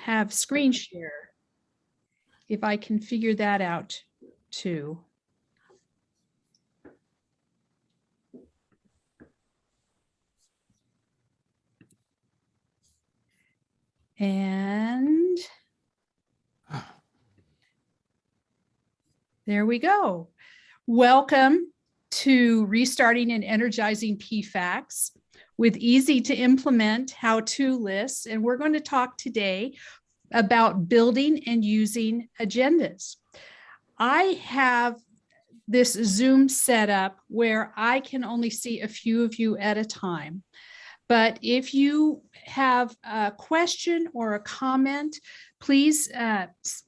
have screen share, if I can figure that out too. And there we go. Welcome to Restarting and Energizing PFACs with easy to implement how-to lists. And we're going to talk today about building and using agendas. I have this Zoom setup where I can only see a few of you at a time. But if you have a question or a comment, please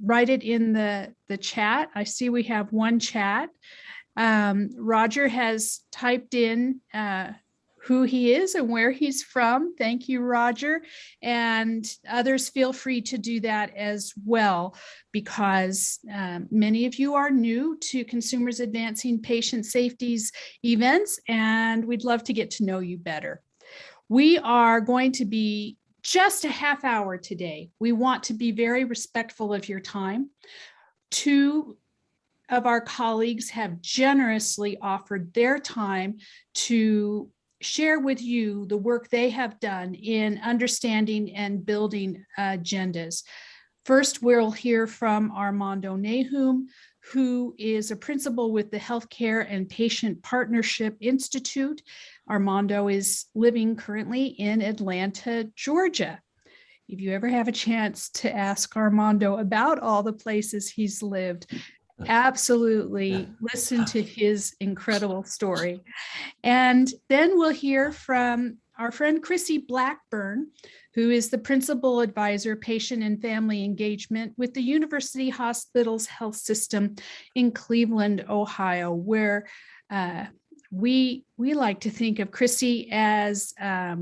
write it in the chat. I see we have one chat. Roger has typed in who he is and where he's from. Thank you, Roger. And others feel free to do that as well, because many of you are new to Consumers Advancing Patient Safety's events, and we'd love to get to know you better. We are going to be just a half hour today. We want to be very respectful of your time. Two of our colleagues have generously offered their time to share with you the work they have done in understanding and building agendas. First, we'll hear from Armando Nahum, who is a principal with the Healthcare and Patient Partnership Institute. Armando is living currently in Atlanta, Georgia. If you ever have a chance to ask Armando about all the places he's lived, absolutely listen to his incredible story. And then we'll hear from our friend Chrissy Blackburn, who is the Principal Advisor, Patient and Family Engagement with the University Hospitals Health System in Cleveland, Ohio, where we like to think of Chrissy as a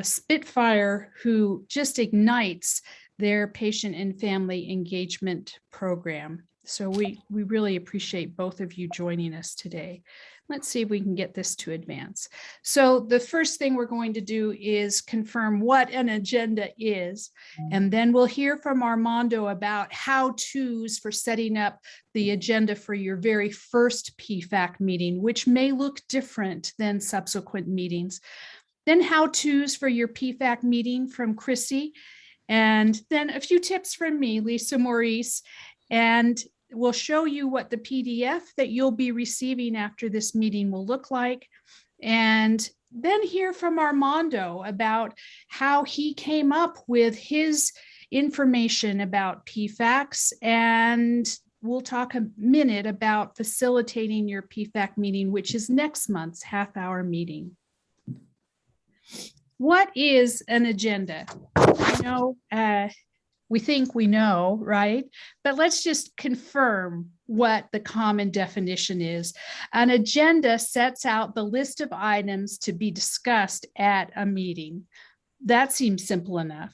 Spitfire who just ignites their patient and family engagement program. So we really appreciate both of you joining us today. Let's see if we can get this to advance. So the first thing we're going to do is confirm what an agenda is, and then we'll hear from Armando about how-tos for setting up the agenda for your very first PFAC meeting, which may look different than subsequent meetings. Then how-tos for your PFAC meeting from Chrissy, and then a few tips from me, Lisa Maurice, and we'll show you what the PDF that you'll be receiving after this meeting will look like. And then hear from Armando about how he came up with his information about PFACs. And we'll talk a minute about facilitating your PFAC meeting, which is next month's half-hour meeting. What is an agenda? I know we think we know, right? But let's just confirm what the common definition is. An agenda sets out the list of items to be discussed at a meeting. That seems simple enough.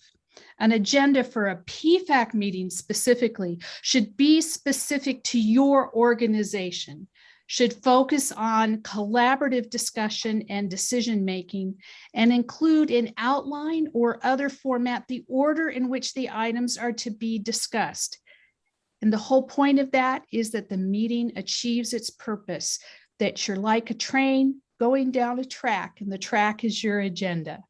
An agenda for a PFAC meeting specifically should be specific to your organization, should focus on collaborative discussion and decision-making, and include in outline or other format the order in which the items are to be discussed. And the whole point of that is that the meeting achieves its purpose, that you're like a train going down a track, and the track is your agenda.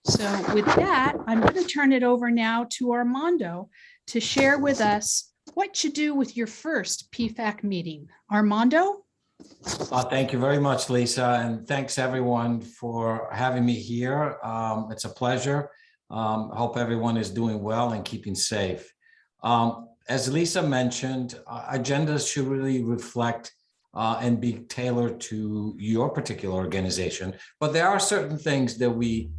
So with that, I'm going to turn it over now to Armando to share with us what you do with your first PFAC meeting. Armando? Thank you very much, Lisa, and thanks everyone for having me here. It's a pleasure. Hope everyone is doing well and keeping safe. As Lisa mentioned, agendas should really reflect and be tailored to your particular organization, but there are certain things that we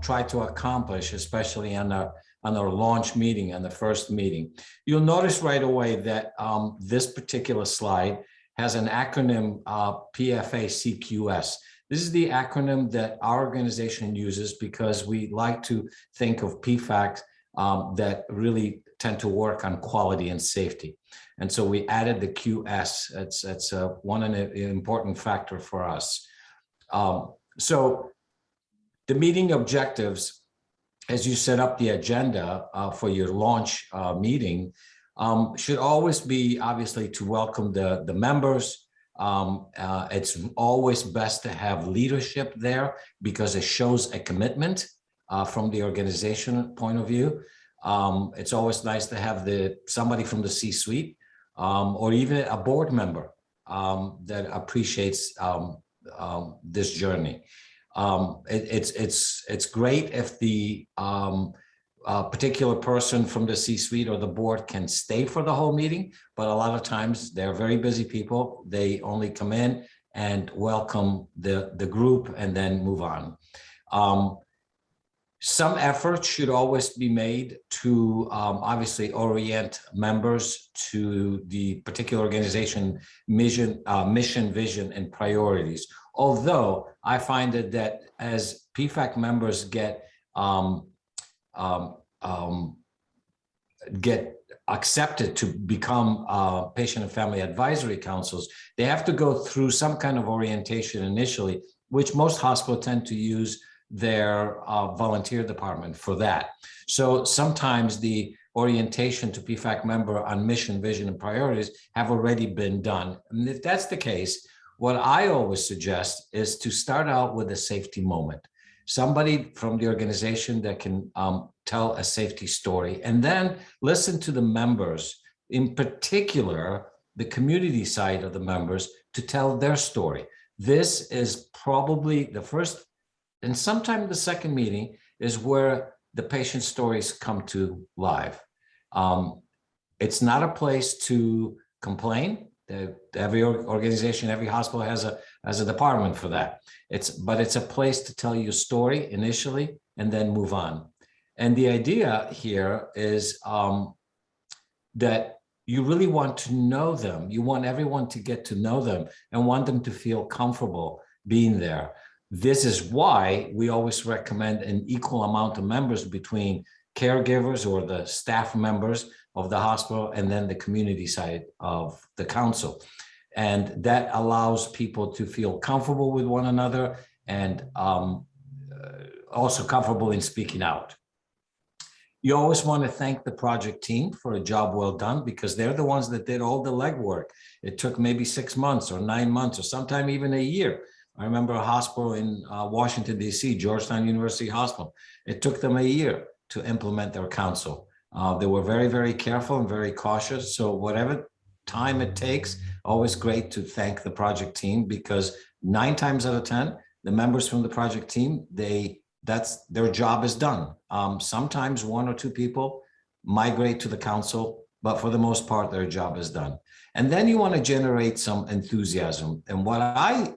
try to accomplish, especially on our launch meeting and the first meeting. You'll notice right away that this particular slide has an acronym PFACQS. This is the acronym that our organization uses because we like to think of PFACs that really tend to work on quality and safety. And so we added the QS. It's one an important factor for us. So the meeting objectives as you set up the agenda for your launch meeting, should always be obviously to welcome the members. It's always best to have leadership there because it shows a commitment from the organization point of view. It's always nice to have somebody from the C-suite or even a board member that appreciates this journey. It's great if the particular person from the C-suite or the board can stay for the whole meeting, but a lot of times they're very busy people. They only come in and welcome the group and then move on. Some effort should always be made to obviously orient members to the particular organization mission, vision, and priorities. Although I find that as PFAC members get accepted to become patient and family advisory councils, they have to go through some kind of orientation initially, which most hospitals tend to use their volunteer department for that. So sometimes the orientation to PFAC member on mission, vision, and priorities have already been done. And if that's the case, what I always suggest is to start out with a safety moment. Somebody from the organization that can tell a safety story, and then listen to the members, in particular, the community side of the members, to tell their story. This is probably the first and sometimes the second meeting is where the patient stories come to live. It's not a place to complain. Every organization, every hospital has a department for that. But it's a place to tell your story initially and then move on. And the idea here is that you really want to know them. You want everyone to get to know them and want them to feel comfortable being there. This is why we always recommend an equal amount of members between caregivers or the staff members of the hospital and then the community side of the council. And that allows people to feel comfortable with one another and also comfortable in speaking out. You always want to thank the project team for a job well done because they're the ones that did all the legwork. It took maybe 6 months or 9 months or sometime even a year. I remember a hospital in Washington, D.C., Georgetown University Hospital. It took them a year to implement their council. They were very, very careful and very cautious. So whatever time it takes, always great to thank the project team because 9 times out of 10, the members from the project team, that's their job is done. Sometimes 1 or 2 people migrate to the council, but for the most part, their job is done. And then you want to generate some enthusiasm. And what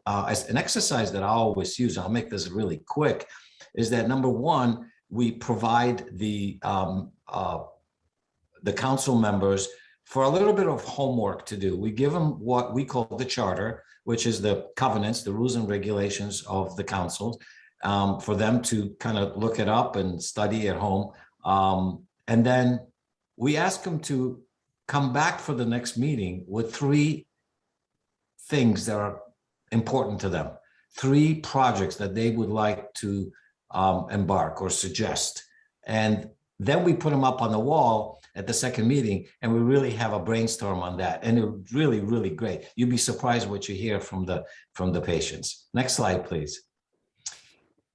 as an exercise that I always use, I'll make this really quick, is that number 1, we provide the council members for a little bit of homework to do. We give them what we call the charter, which is the covenants, the rules and regulations of the council, for them to kind of look it up and study at home. And then we ask them to come back for the next meeting with 3 things that are important to them, 3 projects that they would like to embark or suggest. And then we put them up on the wall at the second meeting, and we really have a brainstorm on that. And it's really, really great. You'd be surprised what you hear from the patients. Next slide, please.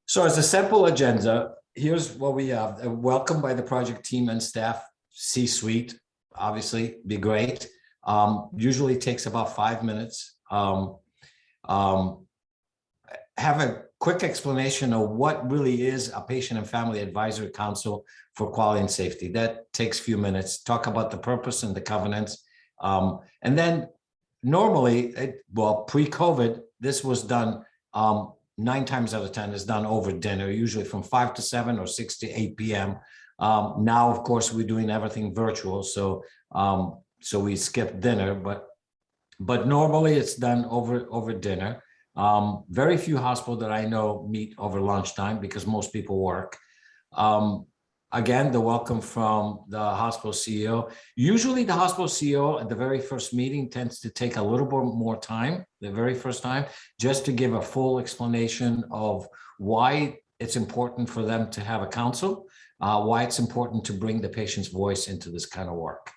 So as a simple agenda, here's what we have. A welcome by the project team and staff, C-suite, obviously, be great. Usually takes about 5 minutes. Have a quick explanation of what really is a patient and family advisory council for quality and safety. That takes a few minutes. Talk about the purpose and the covenants. And then normally, pre-COVID, this was done 9 times out of 10 is done over dinner, usually from 5 to 7 or 6 to 8 p.m. Now, of course, we're doing everything virtual, so we skip dinner, but normally it's done over dinner. Very few hospitals that I know meet over lunchtime because most people work. Again, the welcome from the hospital CEO. Usually the hospital CEO at the very first meeting tends to take a little bit more time, the very first time, just to give a full explanation of why it's important for them to have a council. why it's important to bring the patient's voice into this kind of work.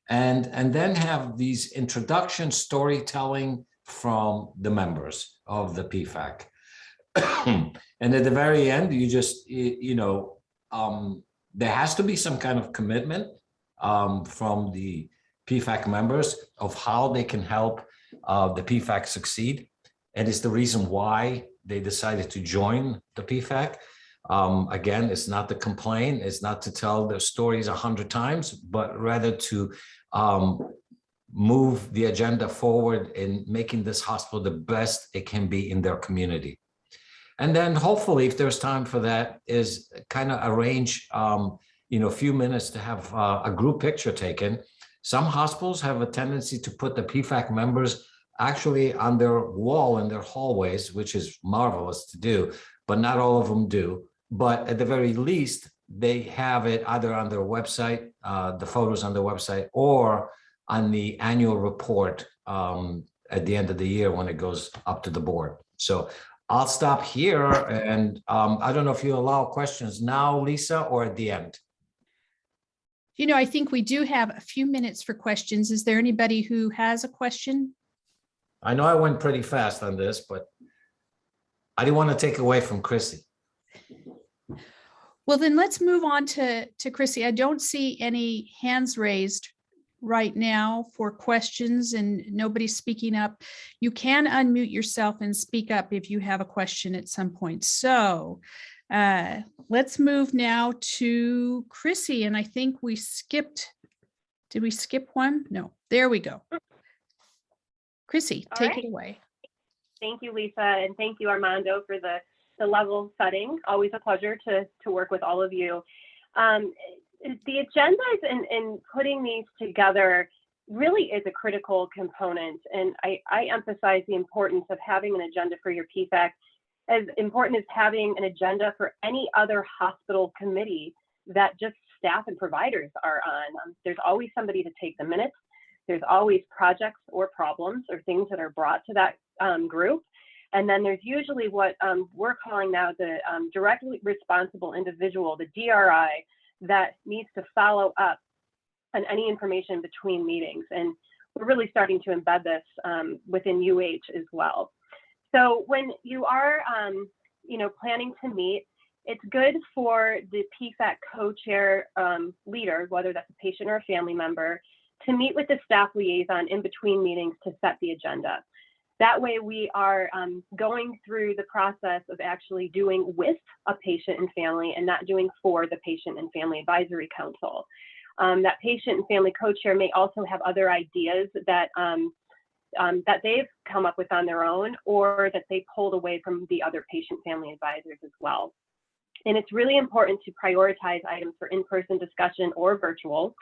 And then have these introduction storytelling from the members of the PFAC. And at the very end, you just, there has to be some kind of commitment from the PFAC members of how they can help the PFAC succeed. And it's the reason why they decided to join the PFAC. Again, it's not to complain, it's not to tell their stories 100 times, but rather to move the agenda forward in making this hospital the best it can be in their community. And then hopefully, if there's time for that, is kind of arrange, a few minutes to have a group picture taken. Some hospitals have a tendency to put the PFAC members actually on their wall in their hallways, which is marvelous to do, but not all of them do. But at the very least, they have it either on their website, the photos on the website, or on the annual report at the end of the year when it goes up to the board. So I'll stop here, and I don't know if you allow questions now, Lisa, or at the end. I think we do have a few minutes for questions. Is there anybody who has a question? I know I went pretty fast on this, but I didn't want to take away from Chrissy. Well, then let's move on to Chrissy. I don't see any hands raised right now for questions, and nobody's speaking up. You can unmute yourself and speak up if you have a question at some point. So let's move now to Chrissy. And I think we skipped. Did we skip one? No, there we go. Chrissy, take it away. Thank you, Lisa, and thank you, Armando, for the level setting. Always a pleasure to work with all of you. The agendas and putting these together really is a critical component, and I emphasize the importance of having an agenda for your PFAC as important as having an agenda for any other hospital committee that just staff and providers are on. There's always somebody to take the minutes. There's always projects or problems or things that are brought to that group. And then there's usually what we're calling now the directly responsible individual, the DRI, that needs to follow up on any information between meetings. And we're really starting to embed this within UH as well. So when you are, planning to meet, it's good for the PFAC co-chair leader, whether that's a patient or a family member, to meet with the staff liaison in between meetings to set the agenda. That way we are going through the process of actually doing with a patient and family and not doing for the Patient and Family Advisory Council. That patient and family co-chair may also have other ideas that that they've come up with on their own, or that they pulled away from the other patient family advisors as well. And it's really important to prioritize items for in-person discussion or virtual,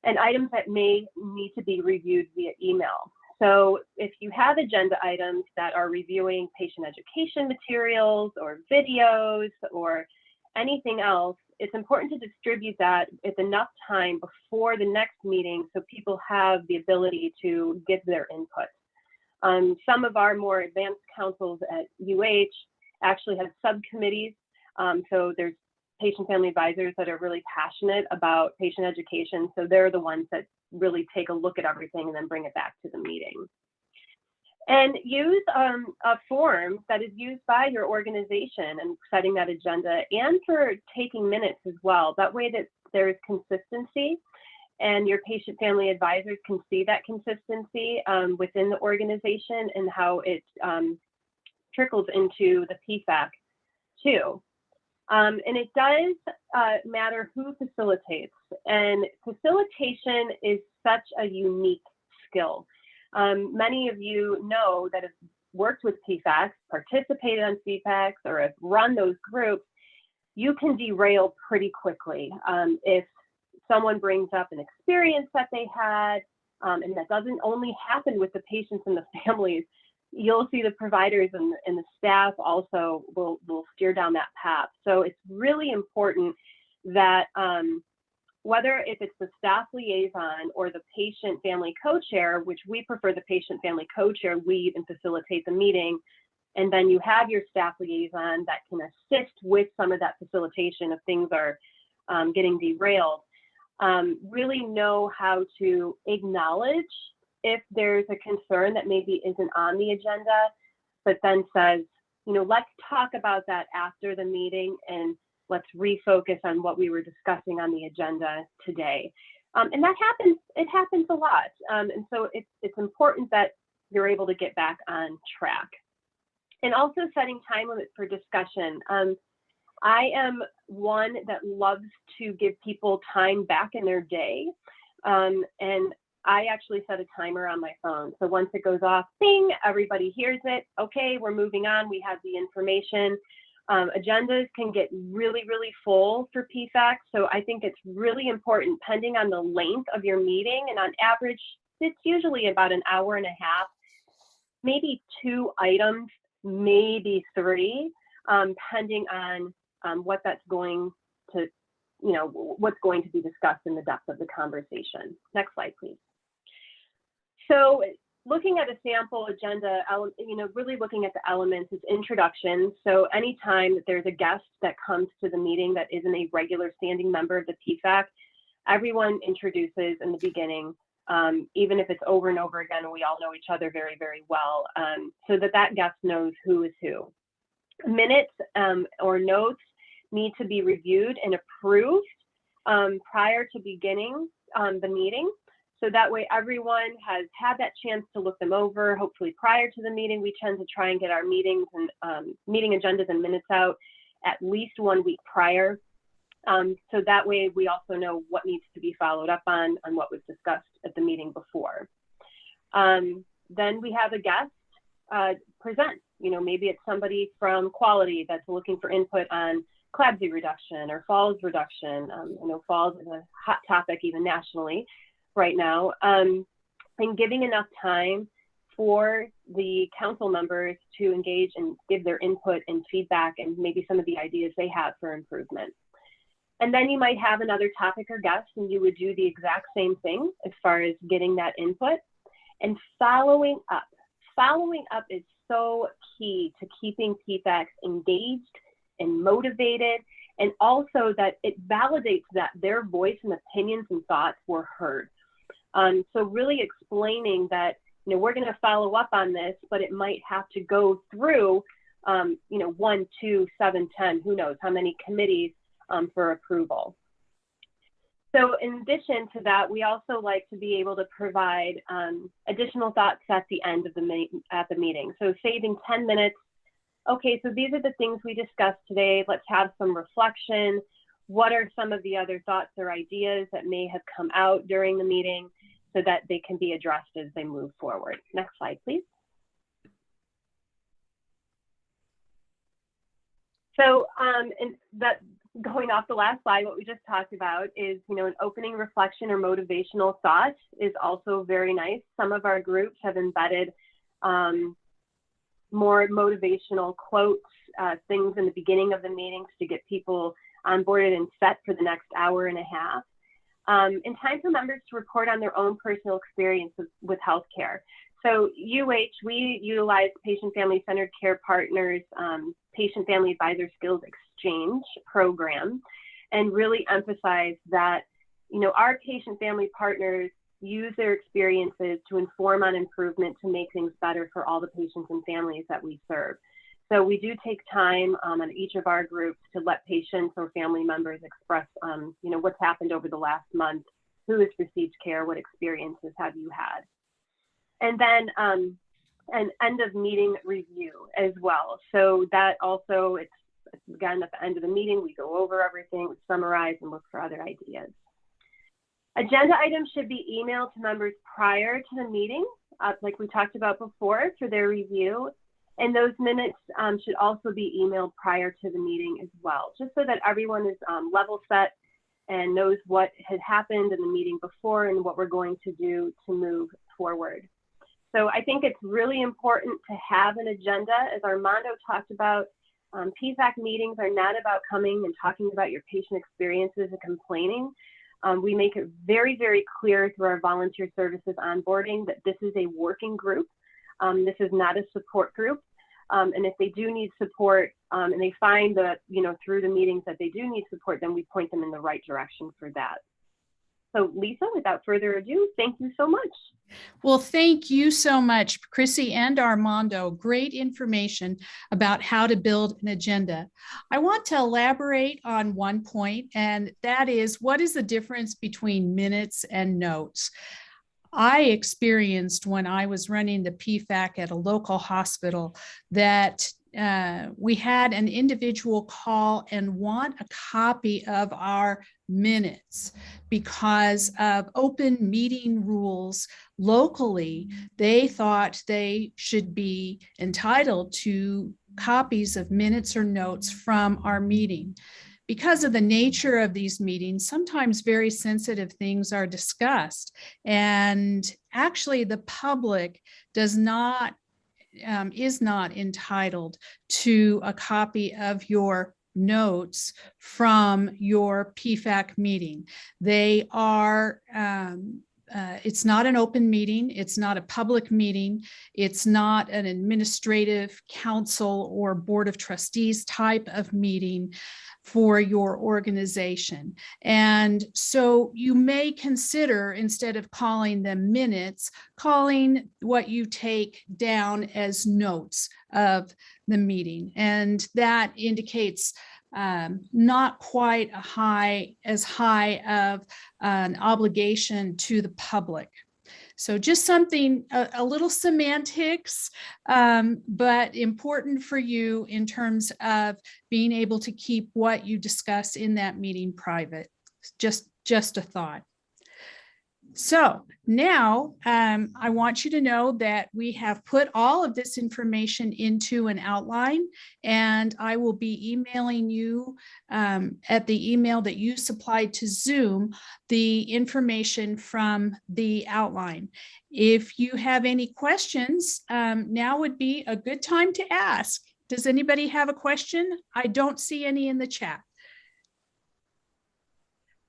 and items that may need to be reviewed via email. So if you have agenda items that are reviewing patient education materials or videos or anything else, it's important to distribute that with enough time before the next meeting so people have the ability to give their input. Some of our more advanced councils at UH actually have subcommittees. So there's patient family advisors that are really passionate about patient education. So they're the ones that really take a look at everything and then bring it back to the meeting. And use a form that is used by your organization and setting that agenda, and for taking minutes as well. That way that there is consistency, and your patient family advisors can see that consistency within the organization and how it trickles into the PFAC too. And it does matter who facilitates, and facilitation is such a unique skill. Many of you know that have worked with PFACs, participated on PFACs, or have run those groups. You can derail pretty quickly if someone brings up an experience that they had, and that doesn't only happen with the patients and the families. You'll see the providers and the staff also will steer down that path. So it's really important that whether if it's the staff liaison or the patient family co-chair, which we prefer the patient family co-chair lead and facilitate the meeting, And then you have your staff liaison that can assist with some of that facilitation if things are getting derailed. Really know how to acknowledge if there's a concern that maybe isn't on the agenda, but then says, let's talk about that after the meeting and let's refocus on what we were discussing on the agenda today. And that happens, it happens a lot. And so it's important that you're able to get back on track. And also setting time limits for discussion. I am one that loves to give people time back in their day. And I actually set a timer on my phone. So once it goes off, bing, everybody hears it. Okay, we're moving on. We have the information. Agendas can get really, really full for PFACs. So I think it's really important, depending on the length of your meeting. And on average, it's usually about an hour and a half, maybe 2 items, maybe 3, depending on what that's going to, what's going to be discussed in the depth of the conversation. Next slide, please. So looking at a sample agenda, really looking at the elements is introduction. So anytime that there's a guest that comes to the meeting that isn't a regular standing member of the PFAC, everyone introduces in the beginning, even if it's over and over again, and we all know each other very, very well, so that guest knows who is who. Minutes or notes need to be reviewed and approved prior to beginning the meeting. So that way everyone has had that chance to look them over, hopefully prior to the meeting. We tend to try and get our meetings and meeting agendas and minutes out at least 1 week prior. So that way we also know what needs to be followed up on what was discussed at the meeting before. Then we have a guest present. Maybe it's somebody from quality that's looking for input on CLABSI reduction or falls reduction. I know falls is a hot topic even nationally right now, and giving enough time for the council members to engage and give their input and feedback and maybe some of the ideas they have for improvement. And then you might have another topic or guest and you would do the exact same thing as far as getting that input and following up. Following up is so key to keeping PFACs engaged and motivated, and also that it validates that their voice and opinions and thoughts were heard. So really explaining that, we're going to follow up on this, but it might have to go through, 1, 2, 7, 10, who knows how many committees for approval. So in addition to that, we also like to be able to provide additional thoughts at the end of the meeting. So saving 10 minutes. Okay, so these are the things we discussed today. Let's have some reflection. What are some of the other thoughts or ideas that may have come out during the meeting so that they can be addressed as they move forward? Next slide, please. So, and that going off the last slide, what we just talked about is, an opening reflection or motivational thought is also very nice. Some of our groups have embedded more motivational quotes, things in the beginning of the meetings to get people onboarded and set for the next hour and a half. And time for members to report on their own personal experiences with healthcare. So we utilize Patient Family Centered Care Partners Patient Family Advisor Skills Exchange program, and really emphasize that, our patient family partners use their experiences to inform on improvement to make things better for all the patients and families that we serve. So we do take time on each of our groups to let patients or family members express, what's happened over the last month, who has received care, what experiences have you had. And then an end of meeting review as well. So that also, it's again, at the end of the meeting, we go over everything, we summarize and look for other ideas. Agenda items should be emailed to members prior to the meeting, like we talked about before, for their review. And those minutes should also be emailed prior to the meeting as well, just so that everyone is level set and knows what had happened in the meeting before and what we're going to do to move forward. So I think it's really important to have an agenda. As Armando talked about, PFAC meetings are not about coming and talking about your patient experiences and complaining. We make it very, very clear through our volunteer services onboarding that this is a working group. This is not a support group. And if they do need support, and they find that, through the meetings that they do need support, then we point them in the right direction for that. So Lisa, without further ado, thank you so much. Well, thank you so much, Chrissy and Armando. Great information about how to build an agenda. I want to elaborate on one point, and that is, what is the difference between minutes and notes? I experienced when I was running the PFAC at a local hospital that we had an individual call and want a copy of our minutes because of open meeting rules locally. They thought they should be entitled to copies of minutes or notes from our meeting. Because of the nature of these meetings, sometimes very sensitive things are discussed. And actually, the public is not entitled to a copy of your notes from your PFAC meeting. They are, it's not an open meeting. It's not a public meeting. It's not an administrative council or board of trustees type of meeting for your organization. And so you may consider, instead of calling them minutes, calling what you take down as notes of the meeting. And that indicates not quite as high of an obligation to the public. So just something, a little semantics, but important for you in terms of being able to keep what you discuss in that meeting private. Just a thought. So now I want you to know that we have put all of this information into an outline, and I will be emailing you at the email that you supplied to Zoom, the information from the outline. If you have any questions, now would be a good time to ask. Does anybody have a question? I don't see any in the chat.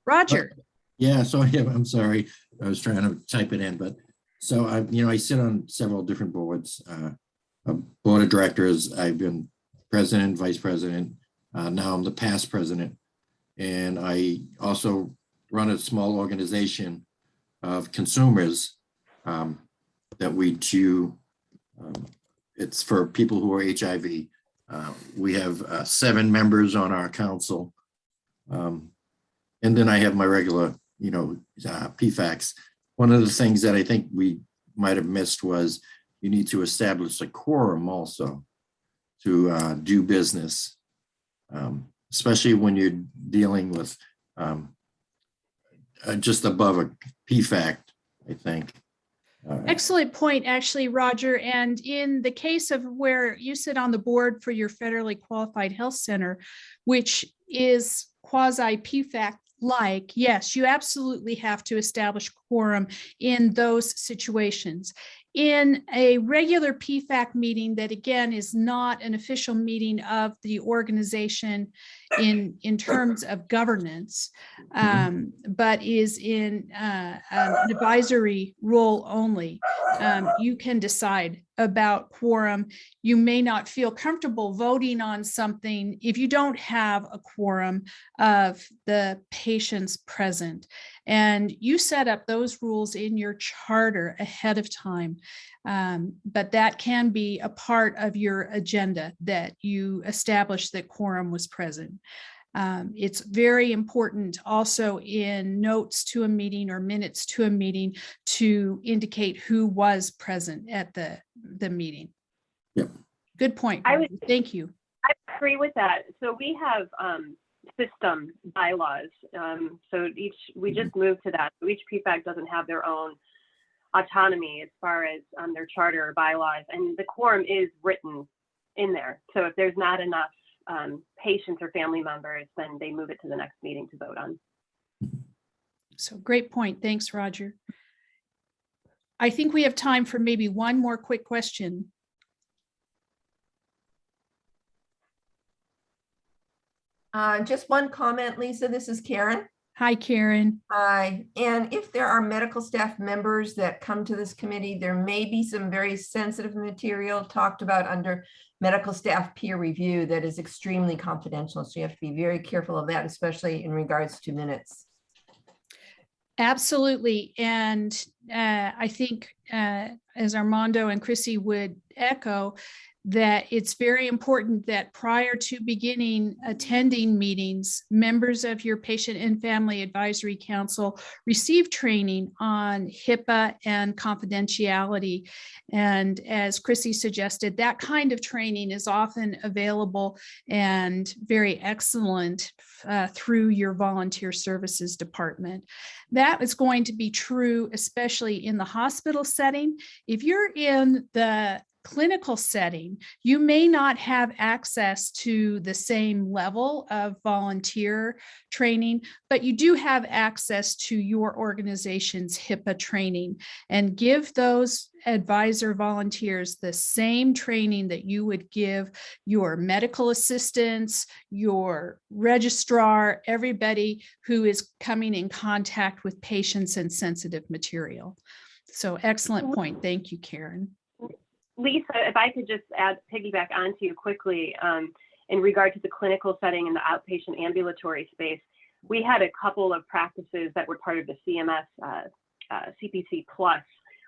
Roger. Yeah, so I'm sorry. I was trying to type it in, but so I sit on several different boards, a board of directors. I've been president, vice president. Now I'm the past president, and I also run a small organization of consumers that we do. It's for people who are HIV. We have 7 members on our council, and then I have my regular PFACs. One of the things that I think we might have missed was you need to establish a quorum also to do business, especially when you're dealing with just above a PFAC, I think. Excellent point, actually, Roger. And in the case of where you sit on the board for your federally qualified health center, which is quasi PFAC, yes, you absolutely have to establish quorum in those situations. In a regular PFAC meeting that, again, is not an official meeting of the organization in terms of governance, but is in an advisory role only, you can decide about quorum. You may not feel comfortable voting on something if you don't have a quorum of the patients present. And you set up those rules in your charter ahead of time. But that can be a part of your agenda, that you establish that quorum was present. It's very important also in notes to a meeting or minutes to a meeting to indicate who was present at the meeting. Yep. Good point. Thank you. I agree with that. So we have system bylaws. So we just moved to that. So each PFAC doesn't have their own autonomy as far as their charter or bylaws, and the quorum is written in there. So if there's not enough patients or family members, then they move it to the next meeting to vote on. So great point. Thanks, Roger. I think we have time for maybe one more quick question. Just one comment, Lisa. This is Karen. Hi, Karen. Hi, and if there are medical staff members that come to this committee, there may be some very sensitive material talked about under medical staff peer review that is extremely confidential. So you have to be very careful of that, especially in regards to minutes. Absolutely. And I think as Armando and Chrissy would echo, that it's very important that prior to beginning attending meetings, members of your Patient and Family Advisory Council receive training on HIPAA and confidentiality. And as Chrissy suggested, that kind of training is often available and very excellent through your volunteer services department. That is going to be true, especially in the hospital setting. If you're in the clinical setting, you may not have access to the same level of volunteer training, but you do have access to your organization's HIPAA training, and give those advisor volunteers the same training that you would give your medical assistants, your registrar, everybody who is coming in contact with patients and sensitive material. So excellent point. Thank you, Karen. Lisa, if I could just piggyback onto you quickly in regard to the clinical setting in the outpatient ambulatory space, we had a couple of practices that were part of the CMS CPC Plus,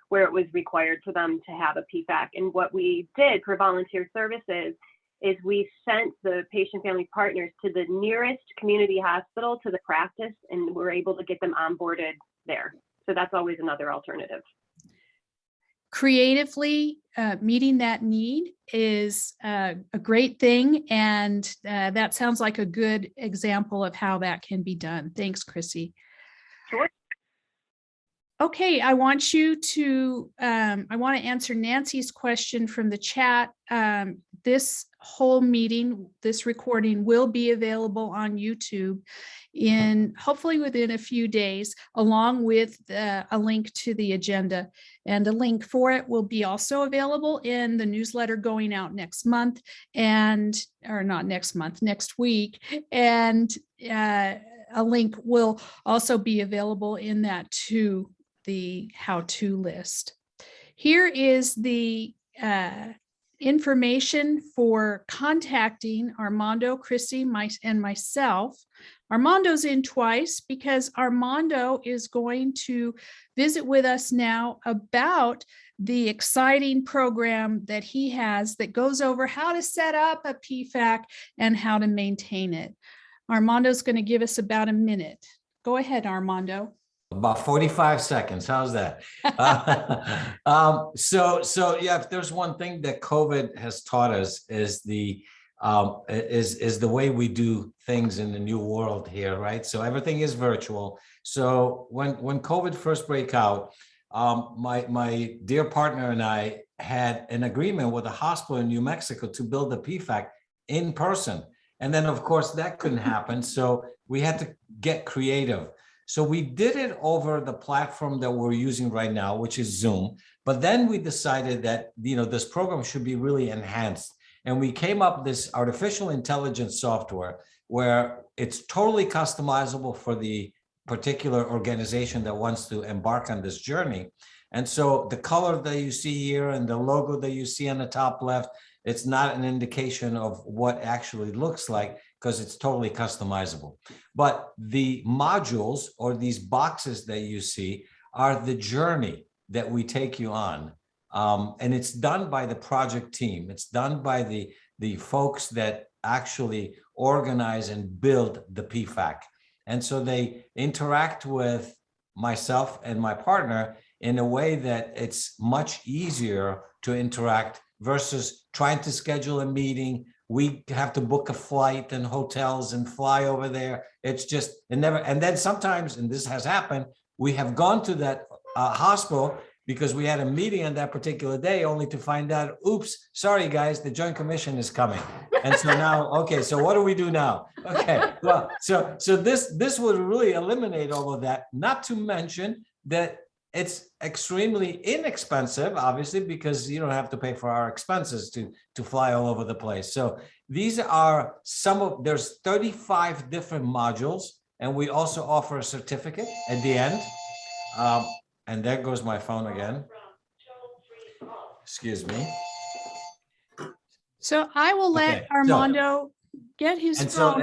where it was required for them to have a PFAC. And what we did for volunteer services is we sent the patient family partners to the nearest community hospital to the practice, and we're able to get them onboarded there. So that's always another alternative. Creatively meeting that need is a great thing, and that sounds like a good example of how that can be done. Thanks, Chrissy. Sure. Okay, I want to answer Nancy's question from the chat. This whole meeting, this recording will be available on YouTube hopefully within a few days, along with a link to the agenda. And a link for it will be also available in the newsletter going out next month, next week. And a link will also be available in that to the how-to list. Here is the information for contacting Armando, Chrissy, and myself. Armando's in twice because Armando is going to visit with us now about the exciting program that he has that goes over how to set up a PFAC and how to maintain it. Armando's going to give us about a minute. Go ahead, Armando. About 45 seconds. How's that? So yeah, if there's one thing that COVID has taught us is the way we do things in the new world here, right? So everything is virtual. So when COVID first broke out, my dear partner and I had an agreement with a hospital in New Mexico to build a PFAC in person. And then of course that couldn't happen. So we had to get creative. So we did it over the platform that we're using right now, which is Zoom. But then we decided that, this program should be really enhanced. And we came up with this artificial intelligence software where it's totally customizable for the particular organization that wants to embark on this journey. And so the color that you see here and the logo that you see on the top left, it's not an indication of what actually looks like, because it's totally customizable. But the modules or these boxes that you see are the journey that we take you on. And it's done by the project team. It's done by the folks that actually organize and build the PFAC. And so they interact with myself and my partner in a way that it's much easier to interact versus trying to schedule a meeting. We have to book a flight and hotels and fly over there. It's just, it never, and then sometimes, and this has happened, we have gone to that hospital because we had a meeting on that particular day only to find out, oops, sorry guys, the Joint Commission is coming. And so now, okay, so what do we do now? Okay, well, so this would really eliminate all of that, not to mention that it's extremely inexpensive, obviously, because you don't have to pay for our expenses to fly all over the place. So these are there's 35 different modules And we also offer a certificate at the end. And there goes my phone again. Excuse me. So I will let Okay, Armando get his phone.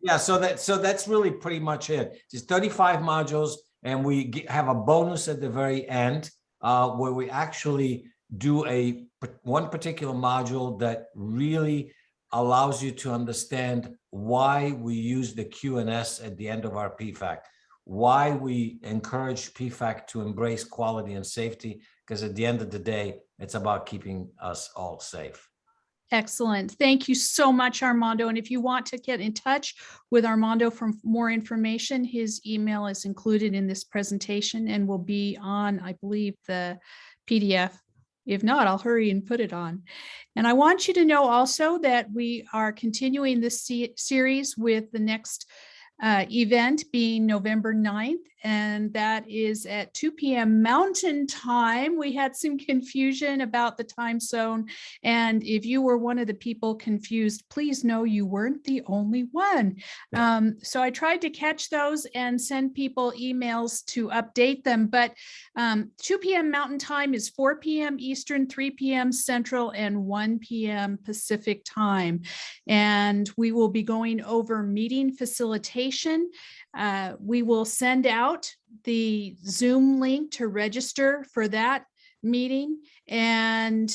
Yeah, so that's really pretty much it. It's 35 modules, and we have a bonus at the very end where we actually do one particular module that really allows you to understand why we use the Q&S at the end of our PFAC, why we encourage PFAC to embrace quality and safety, because at the end of the day, it's about keeping us all safe. Excellent. Thank you so much, Armando. And if you want to get in touch with Armando for more information, his email is included in this presentation and will be on, I believe, the PDF. If not, I'll hurry and put it on. And I want you to know also that we are continuing this series with the next event being November 9th, and that is at 2 p.m. Mountain Time. We had some confusion about the time zone, and if you were one of the people confused, please know you weren't the only one. So I tried to catch those and send people emails to update them, but 2 p.m. Mountain Time is 4 p.m. Eastern, 3 p.m. Central, and 1 p.m. Pacific Time. And we will be going over meeting facilitation. We will send out the Zoom link to register for that meeting. And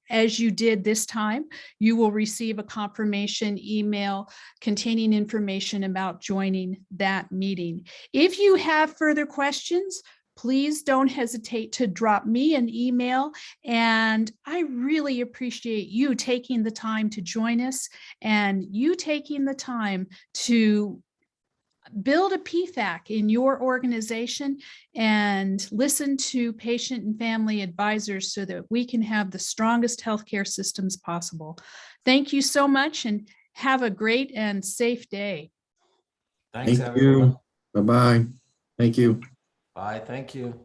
as you did this time, you will receive a confirmation email containing information about joining that meeting. If you have further questions, please don't hesitate to drop me an email. And I really appreciate you taking the time to join us and you taking the time to build a PFAC in your organization and listen to patient and family advisors so that we can have the strongest healthcare systems possible. Thank you so much and have a great and safe day. Thanks, Thank everyone. you. Bye-bye. Thank you. Bye. Thank you.